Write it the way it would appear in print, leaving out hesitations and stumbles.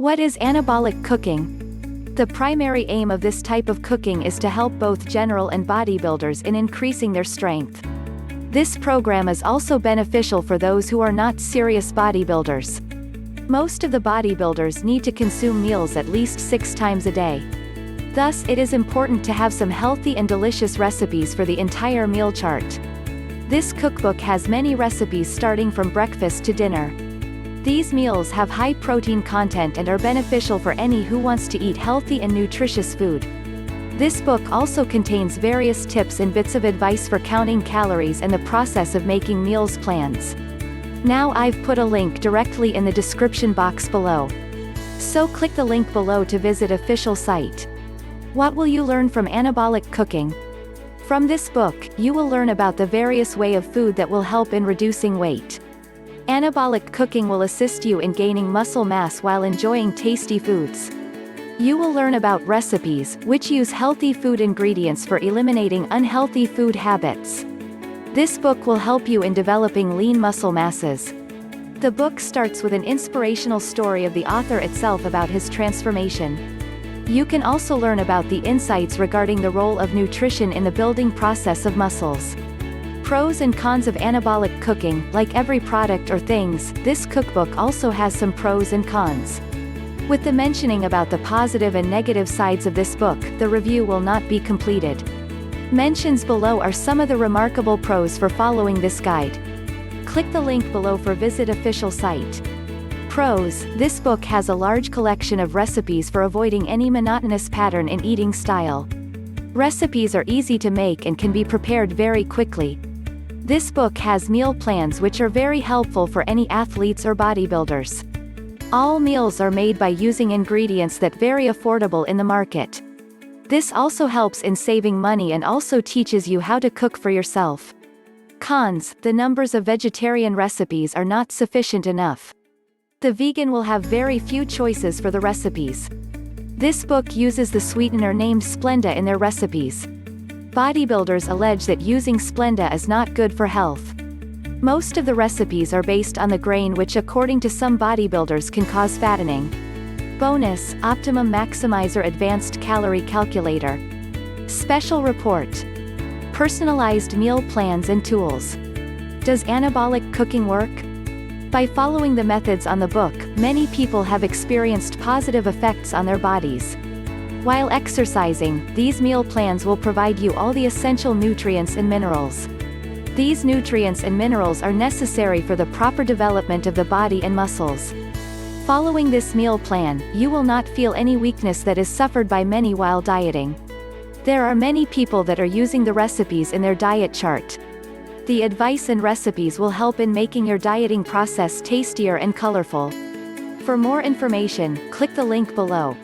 What is anabolic cooking? The primary aim of this type of cooking is to help both general and bodybuilders in increasing their strength. This program is also beneficial for those who are not serious bodybuilders. Most of the bodybuilders need to consume meals at least 6 times a day. Thus, it is important to have some healthy and delicious recipes for the entire meal chart. This cookbook has many recipes starting from breakfast to dinner. These meals have high protein content and are beneficial for any who wants to eat healthy and nutritious food. This book also contains various tips and bits of advice for counting calories and the process of making meals plans. Now I've put a link directly in the description box below. So click the link below to visit official site. What will you learn from anabolic cooking? From this book, you will learn about the various way of food that will help in reducing weight. Anabolic cooking will assist you in gaining muscle mass while enjoying tasty foods. You will learn about recipes, which use healthy food ingredients for eliminating unhealthy food habits. This book will help you in developing lean muscle masses. The book starts with an inspirational story of the author itself about his transformation. You can also learn about the insights regarding the role of nutrition in the building process of muscles. Pros and cons of anabolic cooking. Like every product or things, this cookbook also has some pros and cons. With the mentioning about the positive and negative sides of this book, the review will not be completed. Mentions below are some of the remarkable pros for following this guide. Click the link below for visit official site. Pros: this book has a large collection of recipes for avoiding any monotonous pattern in eating style. Recipes are easy to make and can be prepared very quickly. This book has meal plans which are very helpful for any athletes or bodybuilders. All meals are made by using ingredients that very affordable in the market. This also helps in saving money and also teaches you how to cook for yourself. Cons: the numbers of vegetarian recipes are not sufficient enough. The vegan will have very few choices for the recipes. This book uses the sweetener named Splenda in their recipes. Bodybuilders allege that using Splenda is not good for health. Most of the recipes are based on the grain, which according to some bodybuilders can cause fattening. Bonus: Optimum Maximizer Advanced Calorie Calculator. Special report: personalized meal plans and tools. Does anabolic cooking work? By following the methods on the book, many people have experienced positive effects on their bodies. While exercising, these meal plans will provide you all the essential nutrients and minerals. These nutrients and minerals are necessary for the proper development of the body and muscles. Following this meal plan, you will not feel any weakness that is suffered by many while dieting. There are many people that are using the recipes in their diet chart. The advice and recipes will help in making your dieting process tastier and colorful. For more information, click the link below.